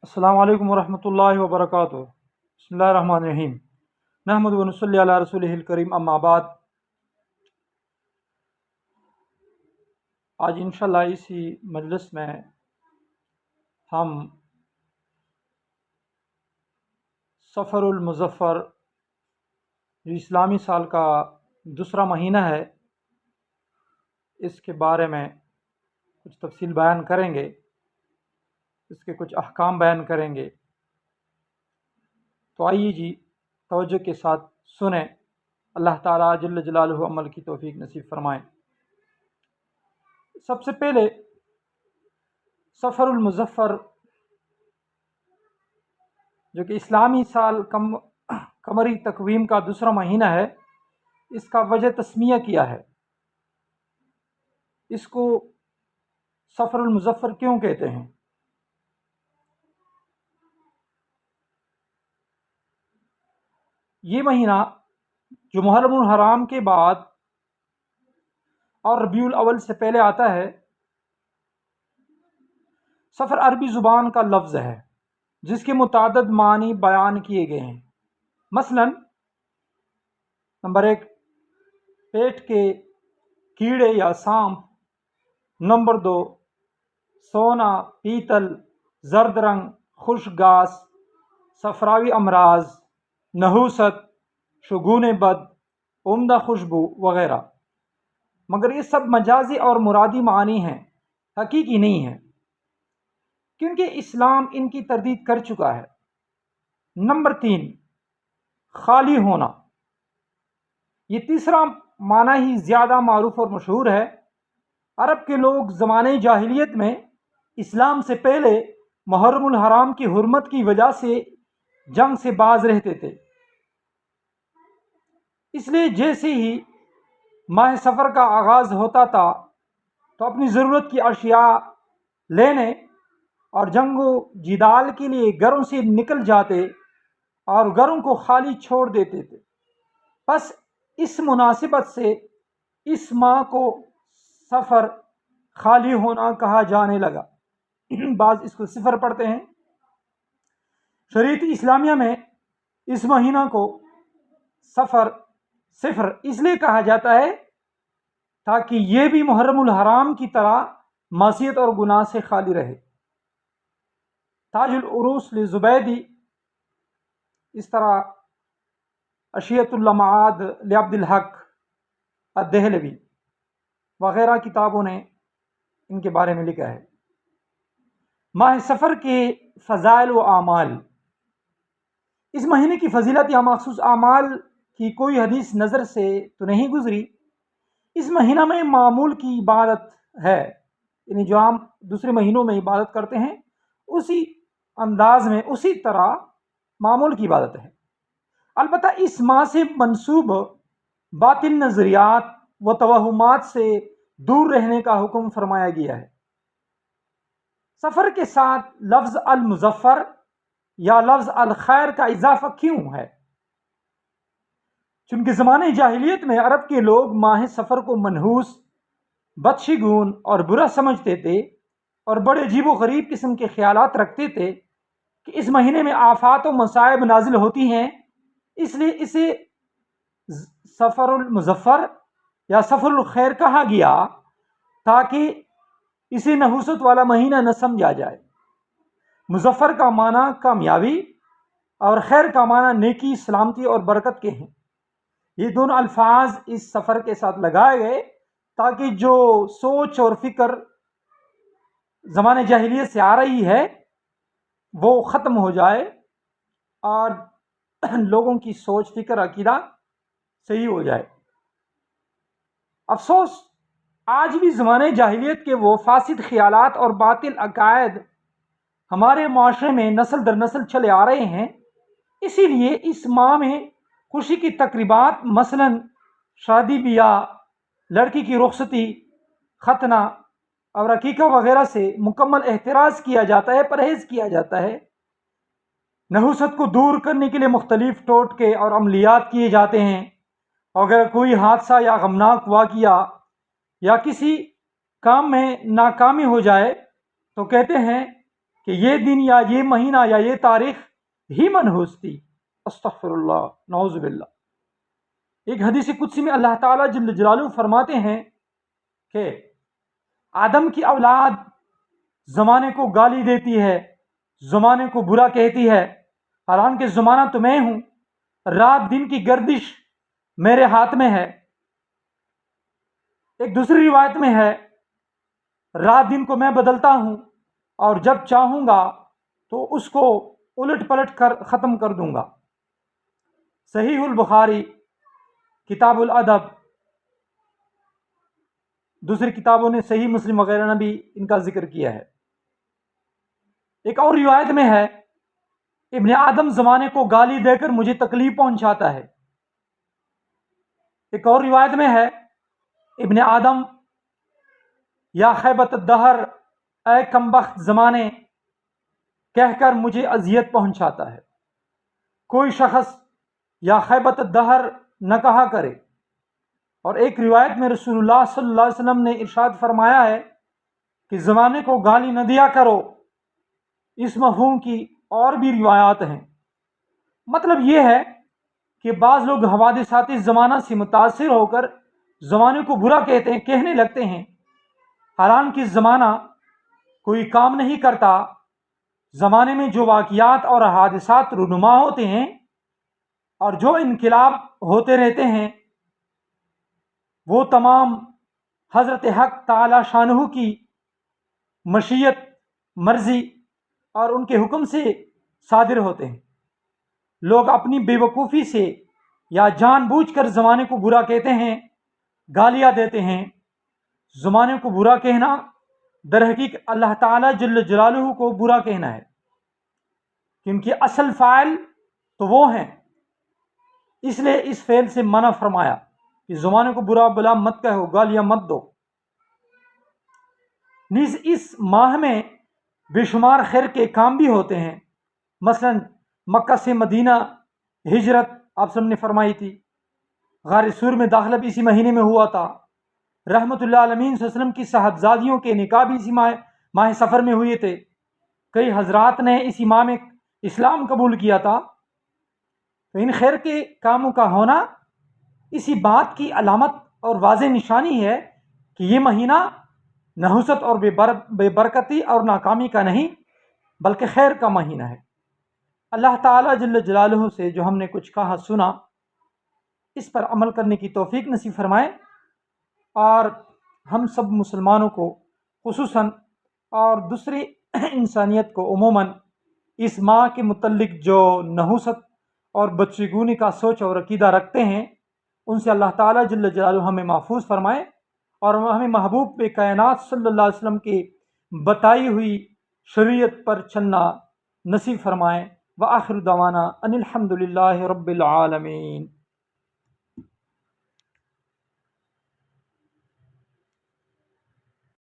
السلام علیکم ورحمۃ اللہ وبرکاتہ۔ بسم اللہ الرحمن الرحیم۔ نحمد و نصلی علی رسولہ الکریم، اما بعد۔ آج انشاءاللہ اسی مجلس میں ہم سفر المظفر جو اسلامی سال کا دوسرا مہینہ ہے، اس کے بارے میں کچھ تفصیل بیان کریں گے، اس کے کچھ احکام بیان کریں گے۔ تو آئیے جی، توجہ کے ساتھ سنیں، اللہ تعالیٰ جل جلالہ عمل کی توفیق نصیب فرمائیں۔ سب سے پہلے سفر المظفر جو کہ اسلامی سال قمری تقویم کا دوسرا مہینہ ہے، اس کا وجہ تسمیہ کیا ہے، اس کو سفر المظفر کیوں کہتے ہیں؟ یہ مہینہ جو محرم الحرام کے بعد اور ربیع الاول سے پہلے آتا ہے، سفر عربی زبان کا لفظ ہے جس کے متعدد معنی بیان کیے گئے ہیں۔ مثلا نمبر 1، پیٹ کے کیڑے یا سانپ۔ نمبر 2، سونا، پیتل، زرد رنگ، خشک گھاس، صفراوی امراض، نحوست، شگون بد، عمدہ خوشبو وغیرہ۔ مگر یہ سب مجازی اور مرادی معنی ہیں، حقیقی نہیں ہیں، کیونکہ اسلام ان کی تردید کر چکا ہے۔ نمبر 3، خالی ہونا۔ یہ تیسرا معنی ہی زیادہ معروف اور مشہور ہے۔ عرب کے لوگ زمانے جاہلیت میں اسلام سے پہلے محرم الحرام کی حرمت کی وجہ سے جنگ سے باز رہتے تھے، اس لیے جیسے ہی ماہ سفر کا آغاز ہوتا تھا تو اپنی ضرورت کی اشیاء لینے اور جنگ و جدال کے لیے گھروں سے نکل جاتے اور گھروں کو خالی چھوڑ دیتے تھے۔ بس اس مناسبت سے اس ماہ کو سفر خالی ہونا کہا جانے لگا۔ بعض اس کو صفر پڑھتے ہیں۔ شریعت اسلامیہ میں اس مہینہ کو صفر اس لیے کہا جاتا ہے تاکہ یہ بھی محرم الحرام کی طرح معصیت اور گناہ سے خالی رہے۔ تاج العروس لزبیدی، اس طرح اشیۃ اللمعاد لعبد الحق الدہلوی وغیرہ کتابوں نے ان کے بارے میں لکھا ہے۔ ماہ سفر کے فضائل و اعمال۔ اس مہینے کی فضیلت یا مخصوص اعمال کی کوئی حدیث نظر سے تو نہیں گزری۔ اس مہینہ میں معمول کی عبادت ہے، یعنی جو ہم دوسرے مہینوں میں عبادت کرتے ہیں اسی انداز میں، اسی طرح معمول کی عبادت ہے۔ البتہ اس ماہ سے منسوب باطل نظریات و توہمات سے دور رہنے کا حکم فرمایا گیا ہے۔ سفر کے ساتھ لفظ المظفر یا لفظ الخیر کا اضافہ کیوں ہے؟ چونکہ زمانے جاہلیت میں عرب کے لوگ ماہ سفر کو منحوس، بدشگون اور برا سمجھتے تھے اور بڑے عجیب و غریب قسم کے خیالات رکھتے تھے کہ اس مہینے میں آفات و مصائب نازل ہوتی ہیں، اس لیے اسے سفر المظفر یا سفر الخیر کہا گیا تاکہ اسے نحوست والا مہینہ نہ سمجھا جائے۔ مظفر کا معنی کامیابی اور خیر کا معنی نیکی، سلامتی اور برکت کے ہیں۔ یہ دونوں الفاظ اس سفر کے ساتھ لگائے گئے تاکہ جو سوچ اور فکر زمانے جاہلیت سے آ رہی ہے وہ ختم ہو جائے اور لوگوں کی سوچ، فکر، عقیدہ صحیح ہو جائے۔ افسوس آج بھی زمانے جاہلیت کے وہ فاسد خیالات اور باطل عقائد ہمارے معاشرے میں نسل در نسل چلے آ رہے ہیں۔ اسی لیے اس ماہ میں خوشی کی تقریبات، مثلا شادی بیاہ، لڑکی کی رخصتی، ختنہ اور عقیقہ وغیرہ سے مکمل احتراز کیا جاتا ہے، پرہیز کیا جاتا ہے۔ نحوست کو دور کرنے کے لیے مختلف ٹوٹکے اور عملیات کیے جاتے ہیں۔ اگر کوئی حادثہ یا غمناک واقعہ یا کسی کام میں ناکامی ہو جائے تو کہتے ہیں کہ یہ دن یا یہ مہینہ یا یہ تاریخ ہی منحوس تھی۔ استغفر اللہ، نعوذ باللہ۔ ایک حدیث قدسی میں اللہ تعالیٰ جل جلالہ فرماتے ہیں کہ آدم کی اولاد زمانے کو گالی دیتی ہے، زمانے کو برا کہتی ہے، حالانکہ زمانہ تو میں ہوں، رات دن کی گردش میرے ہاتھ میں ہے۔ ایک دوسری روایت میں ہے رات دن کو میں بدلتا ہوں اور جب چاہوں گا تو اس کو الٹ پلٹ کر ختم کر دوں گا۔ صحیح البخاری، کتاب الادب، دوسری کتابوں نے صحیح مسلم وغیرہ نے بھی ان کا ذکر کیا ہے۔ ایک اور روایت میں ہے ابن آدم زمانے کو گالی دے کر مجھے تکلیف پہنچاتا ہے۔ ایک اور روایت میں ہے ابن آدم یا خیبت الدہر، اے کمبخت زمانے کہہ کر مجھے اذیت پہنچاتا ہے۔ کوئی شخص یا خیبت الدہر نہ کہا کرے۔ اور ایک روایت میں رسول اللہ صلی اللہ علیہ وسلم نے ارشاد فرمایا ہے کہ زمانے کو گالی نہ دیا کرو۔ اس مفہوم کی اور بھی روایات ہیں۔ مطلب یہ ہے کہ بعض لوگ حوادثات زمانہ سے متاثر ہو کر زمانے کو برا کہنے لگتے ہیں، حالانکہ زمانہ کوئی کام نہیں کرتا۔ زمانے میں جو واقعات اور حادثات رونما ہوتے ہیں اور جو انقلاب ہوتے رہتے ہیں وہ تمام حضرت حق تعالی شانہ کی مشیت، مرضی اور ان کے حکم سے صادر ہوتے ہیں۔ لوگ اپنی بے وقوفی سے یا جان بوجھ کر زمانے کو برا کہتے ہیں، گالیاں دیتے ہیں۔ زمانے کو برا کہنا در حقیقت اللہ تعالیٰ جل جلالہ کو برا کہنا ہے، کیونکہ اصل فاعل تو وہ ہیں، اس لیے اس فعل سے منع فرمایا کہ زمانے کو برا بلا مت کہو، گالیاں مت دو۔ نیز اس ماہ میں بے شمار خیر کے کام بھی ہوتے ہیں۔ مثلا مکہ سے مدینہ ہجرت آپ سب نے فرمائی تھی، غار سور میں داخلہ بھی اسی مہینے میں ہوا تھا، رحمت اللہ عالمین صلی اللہ علیہ وسلم کی صاحبزادیوں کے نکاح بھی اسی ماہ سفر میں ہوئے تھے۔ کئی حضرات نے اسی ماہ میں اسلام قبول کیا تھا۔ تو ان خیر کے کاموں کا ہونا اسی بات کی علامت اور واضح نشانی ہے کہ یہ مہینہ نحوست اور بے برکتی اور ناکامی کا نہیں بلکہ خیر کا مہینہ ہے۔ اللہ تعالیٰ جل جلالہ سے جو ہم نے کچھ کہا سنا اس پر عمل کرنے کی توفیق نصیب فرمائے، اور ہم سب مسلمانوں کو خصوصاً اور دوسری انسانیت کو عموماً اس ماہ کے متعلق جو نحوست اور بدشگونی کا سوچ اور عقیدہ رکھتے ہیں ان سے اللہ تعالیٰ جل جلالہ ہمیں محفوظ فرمائے، اور ہمیں محبوب کائنات صلی اللہ علیہ وسلم کی بتائی ہوئی شریعت پر چلنا نصیب فرمائے۔ وآخر دعوانا ان الحمد للہ رب العالمین۔